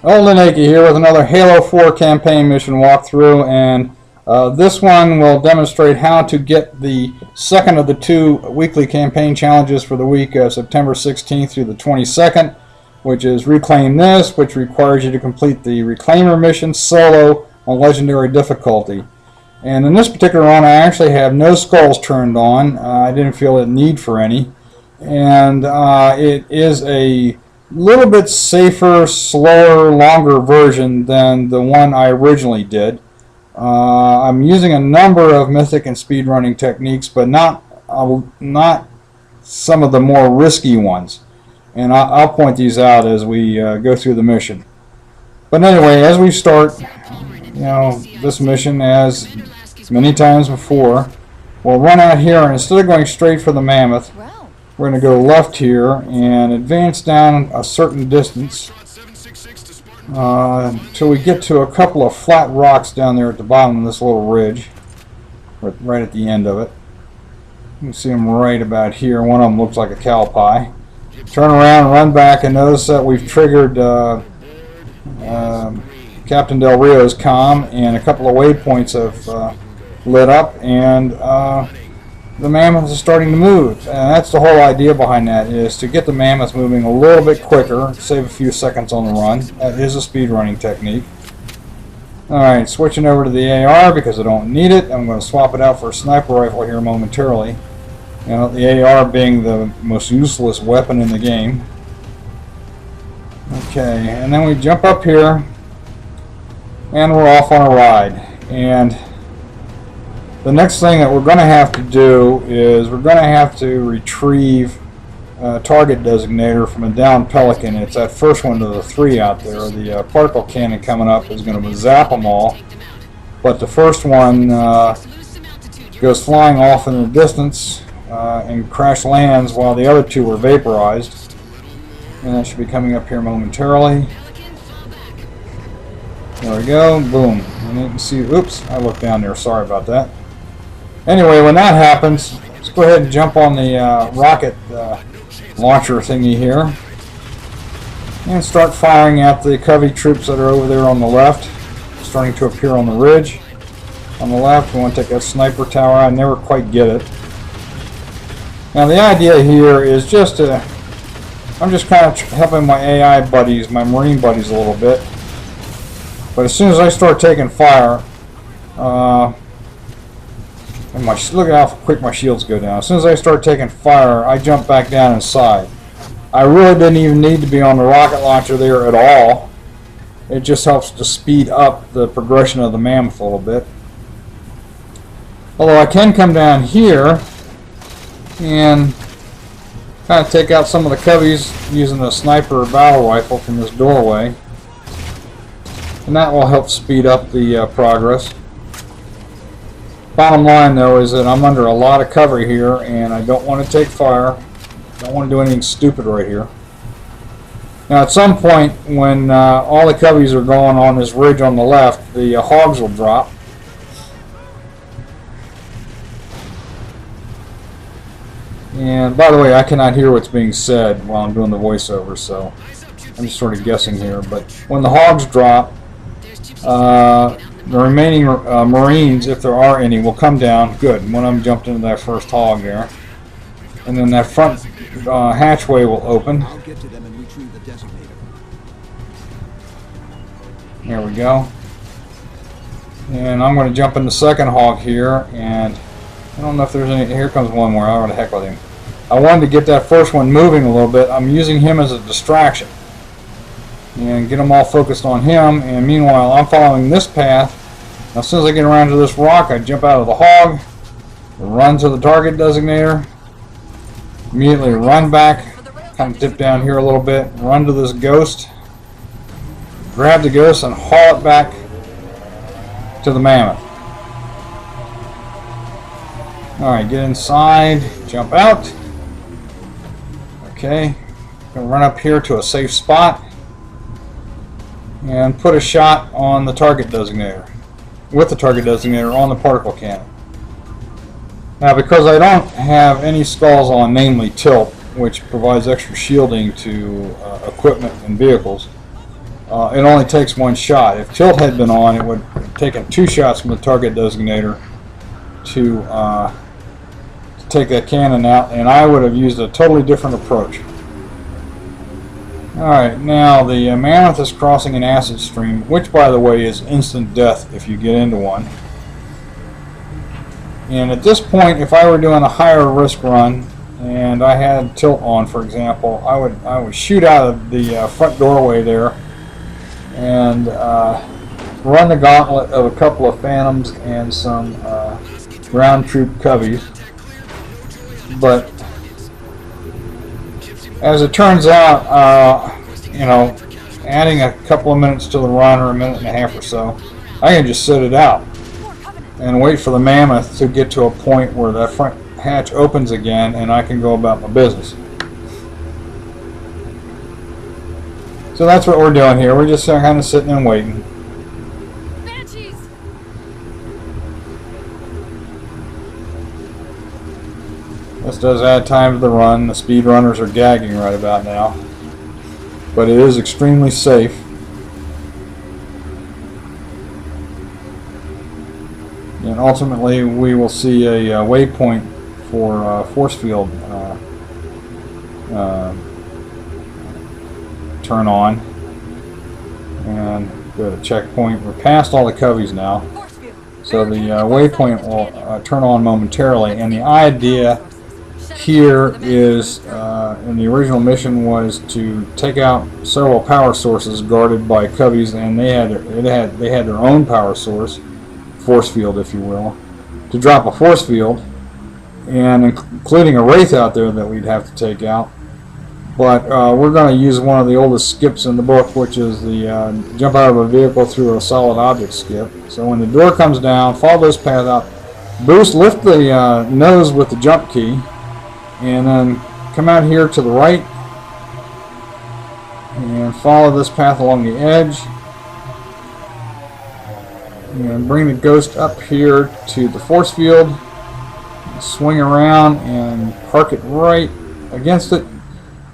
Old and Achy here with another Halo 4 campaign mission walkthrough, and this one will demonstrate how to get the second of the two weekly campaign challenges for the week of September 16th through the 22nd, which is Reclaim This, which requires you to complete the Reclaimer mission solo on Legendary difficulty. And in this particular one, I actually have no skulls turned on. I didn't feel a need for any. And it is a little bit safer, slower, longer version than the one I originally did. I'm using a number of mythic and speedrunning techniques, but not some of the more risky ones. And I'll point these out as we go through the mission. But anyway, as we start, this mission, as many times before, we'll run out here, and instead of going straight for the mammoth, we're going to go left here and advance down a certain distance until we get to a couple of flat rocks down there at the bottom of this little ridge, right at the end of it. You can see them right about here. One of them looks like a cow pie. Turn around and run back, and notice that we've triggered Captain Del Rio's comm, and a couple of waypoints have lit up, and the mammoth is starting to move. And that's the whole idea behind that, is to get the mammoth moving a little bit quicker, save a few seconds on the run. That is a speedrunning technique. Alright, switching over to the AR because I don't need it. I'm going to swap it out for a sniper rifle here momentarily. The AR being the most useless weapon in the game. Okay, and then we jump up here, and we're off on a ride. And the next thing that we're going to have to do is we're going to have to retrieve a target designator from a downed pelican. It's that first one to the 3 out there. The particle cannon coming up is going to zap them all, but the first one goes flying off in the distance and crash lands while the other two were vaporized. And that should be coming up here momentarily. There we go, boom. And you can see, oops, I looked down there, sorry about that. Anyway, when that happens, let's go ahead and jump on the rocket launcher thingy here and start firing at the Covey troops that are over there on the left, starting to appear on the ridge. On the left, we want to take that sniper tower. I never quite get it. Now the idea here is just to, I'm just kind of helping my AI buddies, my Marine buddies a little bit. But as soon as I start taking fire, and look at how quick my shields go down. As soon as I start taking fire, I jump back down inside. I really didn't even need to be on the rocket launcher there at all. It just helps to speed up the progression of the mammoth a little bit. Although I can come down here and kind of take out some of the coveys using the sniper battle rifle from this doorway. And that will help speed up the progress. Bottom line, though, is that I'm under a lot of cover here, and I don't want to take fire. Don't want to do anything stupid right here. Now, at some point, when all the coveys are going on this ridge on the left, the hogs will drop. And, by the way, I cannot hear what's being said while I'm doing the voiceover, so I'm just sort of guessing here. But when the hogs drop, the remaining Marines, if there are any, will come down. Good. One of them jumped into that first hog there. And then that front hatchway will open. There we go. And I'm going to jump in the second hog here, and I don't know if there's any. Here comes one more. I'll go to heck with him. I wanted to get that first one moving a little bit. I'm using him as a distraction and get them all focused on him, and meanwhile I'm following this path. Now, as soon as I get around to this rock, I jump out of the hog, run to the target designator, immediately run back, kind of dip down here a little bit, run to this ghost, grab the ghost and haul it back to the mammoth. Alright, get inside, jump out. Okay, gonna run up here to a safe spot and put a shot on the target designator, with the target designator on the particle cannon. Now, because I don't have any skulls on, namely tilt, which provides extra shielding to equipment and vehicles, it only takes one shot. If tilt had been on, it would have taken 2 shots from the target designator to take that cannon out, and I would have used a totally different approach. Alright, now the mammoth is crossing an acid stream, which by the way is instant death if you get into one. And at this point, if I were doing a higher risk run and I had tilt on, for example, I would shoot out of the front doorway there and run the gauntlet of a couple of phantoms and some ground troop coveys. But as it turns out, you know, adding a couple of minutes to the run, or a minute and a half or so, I can just sit it out and wait for the mammoth to get to a point where that front hatch opens again and I can go about my business. So that's what we're doing here. We're just kind of sitting and waiting. This does add time to the run. The speed runners are gagging right about now, but it is extremely safe. And ultimately we will see a waypoint for force field turn on, and go to checkpoint. We're past all the coveys now, so the waypoint will turn on momentarily. And the idea here is, in the original mission, was to take out several power sources guarded by coveys, and they had their own power source, force field if you will, to drop a force field, and including a wraith out there that we'd have to take out. But we're going to use one of the oldest skips in the book, which is the jump out of a vehicle through a solid object skip. So when the door comes down, follow this path out, boost, lift the nose with the jump key, and then come out here to the right and follow this path along the edge and bring the ghost up here to the force field, swing around and park it right against it.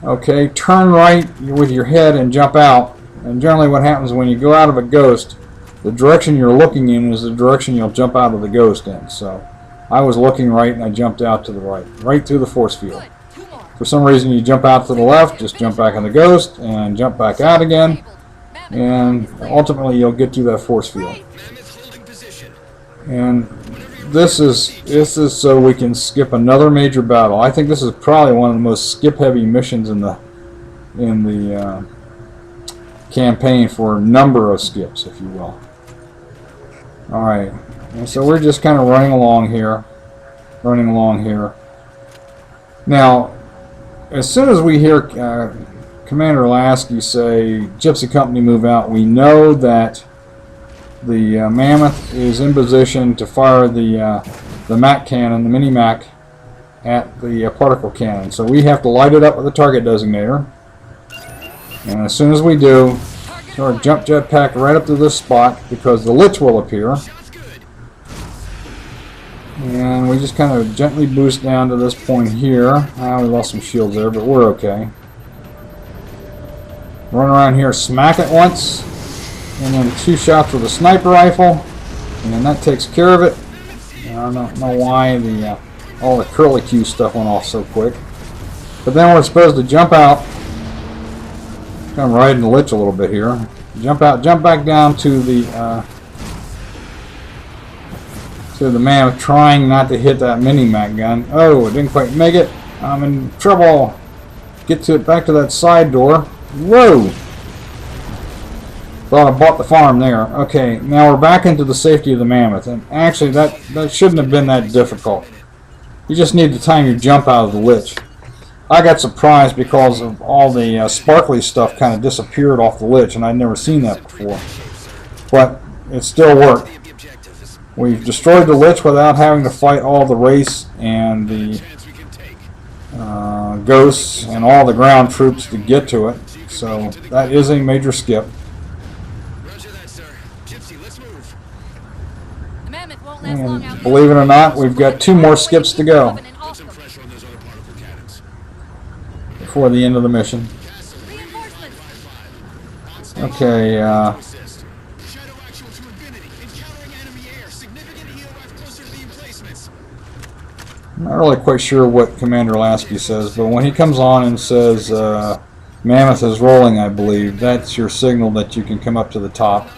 Okay, turn right with your head and jump out. And generally what happens when you go out of a ghost, the direction you're looking in is the direction you'll jump out of the ghost in. So I was looking right and I jumped out to the right through the force field. For some reason you jump out to the left, just jump back in the ghost and jump back out again, and ultimately you'll get through that force field. And this is so we can skip another major battle. I think this is probably one of the most skip-heavy missions in the campaign for a number of skips, if you will. All right, and so we're just kind of running along here. Now, as soon as we hear Commander Lasky say, "Gypsy Company, move out," we know that the mammoth is in position to fire the Mac cannon, the mini Mac, at the particle cannon. So we have to light it up with the target designator. And as soon as we do, sort of jump jetpack right up to this spot, because the Lich will appear. And we just kind of gently boost down to this point here. We lost some shields there, but we're okay. Run around here, smack it once, and then 2 shots with a sniper rifle, and then that takes care of it. I don't know why all the curlicue stuff went off so quick. But then we're supposed to jump out. I'm riding the Lich a little bit here. Jump out, jump back down to the mammoth, trying not to hit that mini-Mac gun. Oh, it didn't quite make it. I'm in trouble. Get to it, back to that side door. Whoa! Thought I bought the farm there. Okay, now we're back into the safety of the mammoth. And actually, that shouldn't have been that difficult. You just need to time your jump out of the Lich. I got surprised because of all the sparkly stuff kind of disappeared off the Lich, and I'd never seen that before. But it still worked. We've destroyed the Lich without having to fight all the wraiths and the ghosts and all the ground troops to get to it. So that is a major skip. And believe it or not, we've got 2 more skips to go before the end of the mission. Okay, I'm not really quite sure what Commander Lasky says, but when he comes on and says Mammoth is rolling, I believe, that's your signal that you can come up to the top.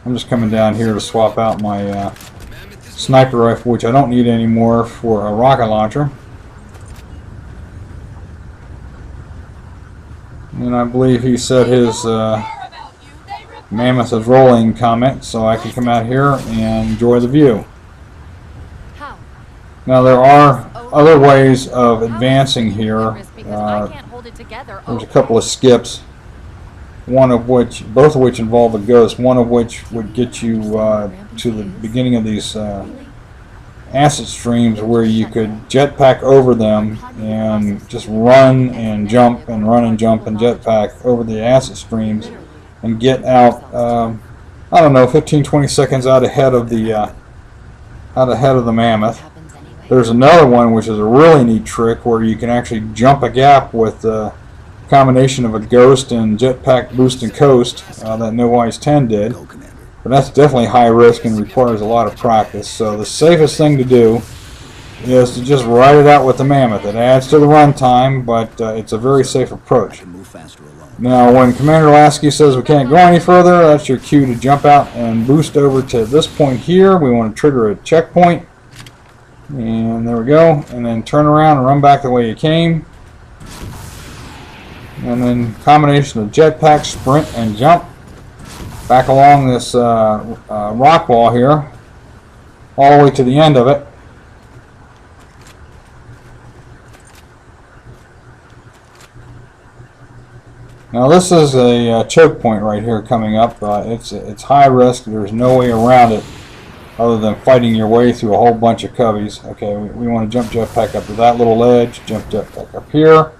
I'm just coming down here to swap out my sniper rifle, which I don't need anymore, for a rocket launcher. And I believe he said his Mammoth is rolling comment, so I can come out here and enjoy the view. Now there are other ways of advancing here. There's a couple of skips, both of which involve a ghost. One of which would get you to the beginning of these acid streams, where you could jetpack over them and just run and jump and run and jump and jetpack over the acid streams and get out. I don't know, 15-20 seconds out ahead of the Mammoth. There's another one which is a really neat trick where you can actually jump a gap with a combination of a ghost and jetpack boost and coast that No Wise 10 did. But that's definitely high risk and requires a lot of practice. So the safest thing to do is to just ride it out with the Mammoth. It adds to the run time, but it's a very safe approach. Now when Commander Lasky says we can't go any further, that's your cue to jump out and boost over to this point here. We want to trigger a checkpoint. And there we go. And then turn around and run back the way you came. And then combination of jetpack, sprint, and jump back along this rock wall here, all the way to the end of it. Now this is a choke point right here coming up. It's high risk. There's no way around it other than fighting your way through a whole bunch of coveys. Okay, we want to jump jetpack up to that little ledge, jump jetpack up here,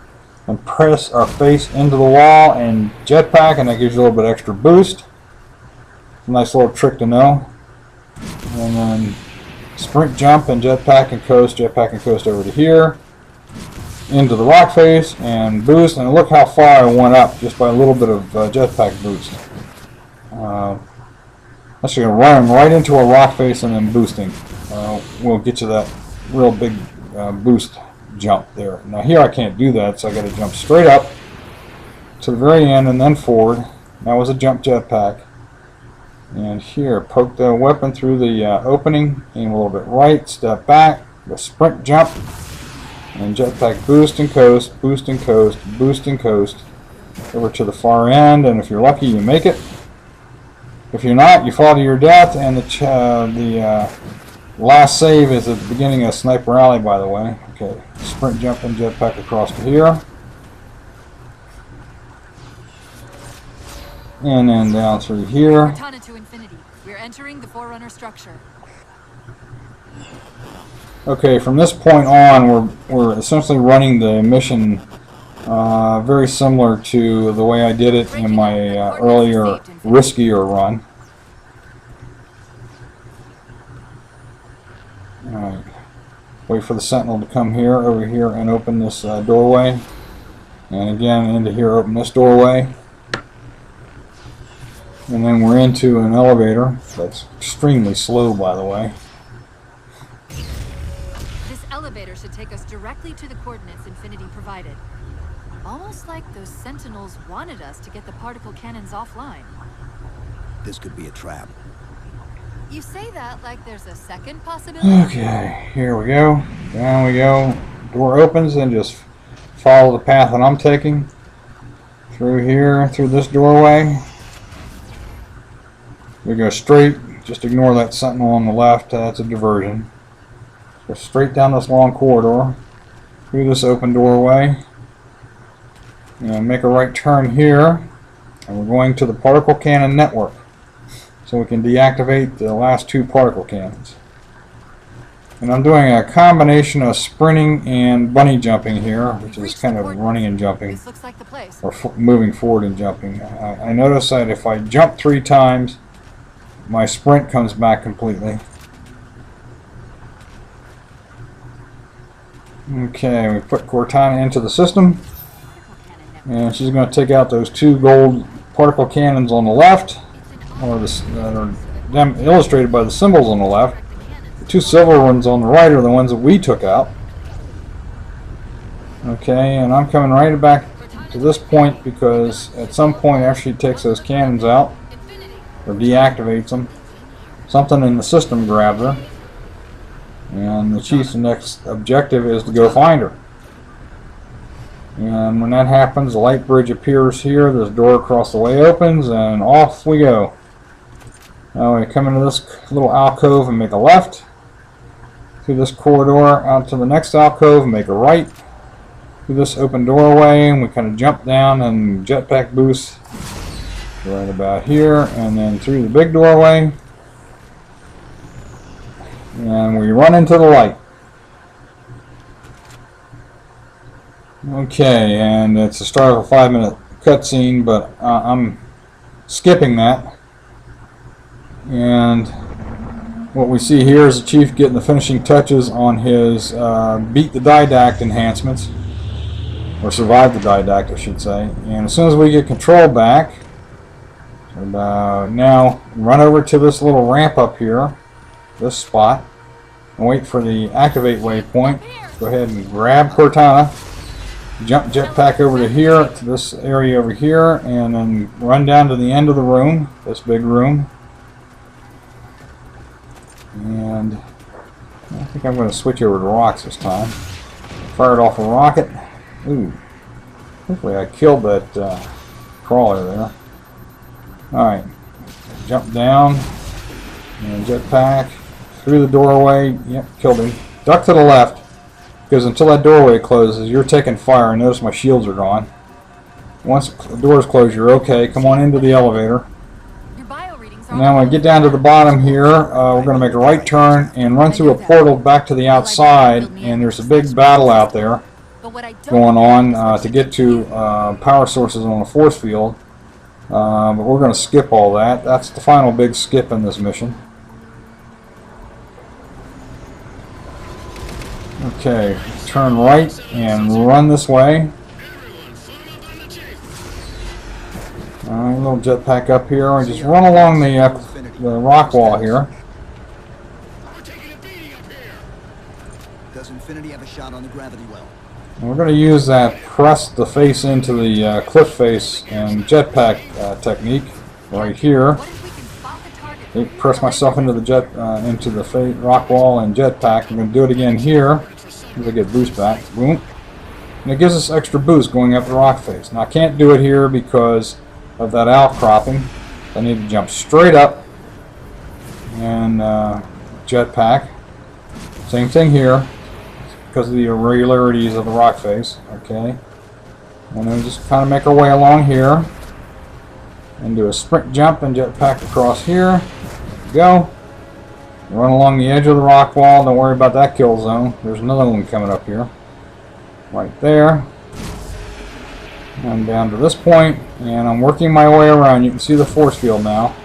and press our face into the wall and jetpack, and that gives you a little bit extra boost. It's a nice little trick to know. And then sprint, jump, and jetpack and coast over to here, into the rock face, and boost. And look how far I went up just by a little bit of jetpack boost. That's going to run right into a rock face and then boosting. We'll get you that real big boost jump there. Now here I can't do that, so I got to jump straight up to the very end and then forward. That was a jump jetpack. And here, poke the weapon through the opening, aim a little bit right, step back, the sprint jump, and jetpack boost and coast, boost and coast, boost and coast, over to the far end, and if you're lucky you make it. If you're not, you fall to your death, and the last save is at the beginning of Sniper Alley, by the way. Okay, sprint, jump, and jetpack across to here. And then down through here. To infinity. We're entering the Forerunner structure. Okay, from this point on, we're essentially running the mission very similar to the way I did it in my earlier riskier run. Alright, wait for the sentinel to come here, over here, and open this doorway. And again, into here, open this doorway. And then we're into an elevator that's extremely slow, by the way. This elevator should take us directly to the coordinates Infinity provided. Almost like those sentinels wanted us to get the particle cannons offline. This could be a trap. You say that like there's a second possibility? Okay, here we go. Down we go. Door opens, and just follow the path that I'm taking. Through here, through this doorway. We go straight. Just ignore that sentinel on the left. That's a diversion. Go straight down this long corridor. Through this open doorway. And make a right turn here. And we're going to the particle cannon network. So we can deactivate the last two particle cannons. And I'm doing a combination of sprinting and bunny jumping here, which is kind of running and jumping. This looks like the place. Or moving forward and jumping. I notice that if I jump 3 times, my sprint comes back completely. Okay, we put Cortana into the system. And she's going to take out those 2 gold particle cannons on the left, or that are illustrated by the symbols on the left. The 2 silver ones on the right are the ones that we took out. Okay, and I'm coming right back to this point because at some point after she takes those cannons out, or deactivates them, something in the system grabs her. And the chief's next objective is to go find her. And when that happens, the light bridge appears here, this door across the way opens, and off we go. Now we come into this little alcove and make a left, through this corridor out to the next alcove and make a right, through this open doorway, and we kind of jump down and jetpack boost right about here, and then through the big doorway, and we run into the light. Okay, and it's the start of a 5-minute cutscene, but I'm skipping that. And what we see here is the chief getting the finishing touches on his beat the didact enhancements, or survive the didact, I should say. And as soon as we get control back, now run over to this little ramp up here, this spot, and wait for the activate waypoint. Go ahead and grab Cortana. Jump jetpack over to here, to this area over here, and then run down to the end of the room, this big room. And I think I'm going to switch over to rocks this time. Fired off a rocket. Ooh, hopefully I killed that crawler there. Alright, jump down, and jetpack, through the doorway. Yep, killed him. Duck to the left. Because until that doorway closes, you're taking fire. Notice my shields are gone. Once the doors close, you're okay. Come on into the elevator. Now when I get down to the bottom here, we're going to make a right turn and run through a portal back to the outside. And there's a big battle out there going on to get to power sources on the force field. But we're going to skip all that. That's the final big skip in this mission. Okay, turn right and run this way. Alright, a little jetpack up here, and just run along the rock wall here. Does Infinity have a shot on the gravity well? And we're going to use that press the face into the cliff face and jetpack technique right here. Press myself into the rock wall and jetpack. I'm going to do it again here as I get boost back. Boom. And it gives us extra boost going up the rock face. Now I can't do it here because of that outcropping. I need to jump straight up and jetpack. Same thing here because of the irregularities of the rock face. Okay. And then just kind of make our way along here and do a sprint jump and jetpack across here. Go. Run along the edge of the rock wall. Don't worry about that kill zone. There's another one coming up here. Right there. I'm down to this point, and I'm working my way around. You can see the force field now.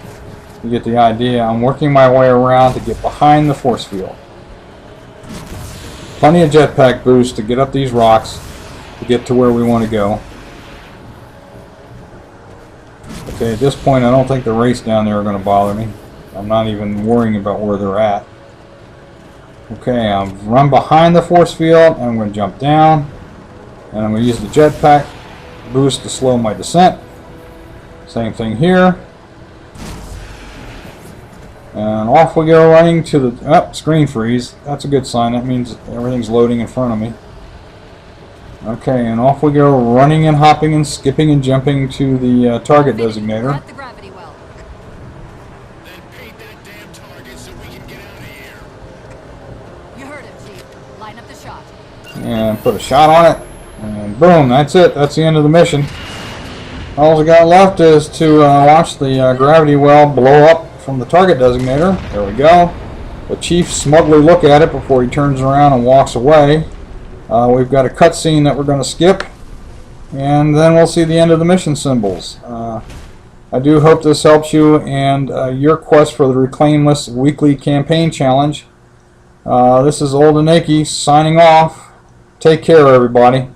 You get the idea. I'm working my way around to get behind the force field. Plenty of jetpack boost to get up these rocks to get to where we want to go. Okay, at this point I don't think the race down there are going to bother me. I'm not even worrying about where they're at. Okay, I've run behind the force field, and I'm going to jump down, and I'm going to use the jetpack boost to slow my descent. Same thing here. And off we go running to the screen freeze. That's a good sign. That means everything's loading in front of me. Okay, and off we go running and hopping and skipping and jumping to the target designator. And put a shot on it, and boom, that's it. That's the end of the mission. All we got left is to watch the gravity well blow up from the target designator. There we go. The chief smugly look at it before he turns around and walks away. We've got a cutscene that we're going to skip, and then we'll see the end of the mission symbols. I do hope this helps you and your quest for the Reclaimless Weekly Campaign Challenge. This is Old Anaki signing off. Take care, everybody.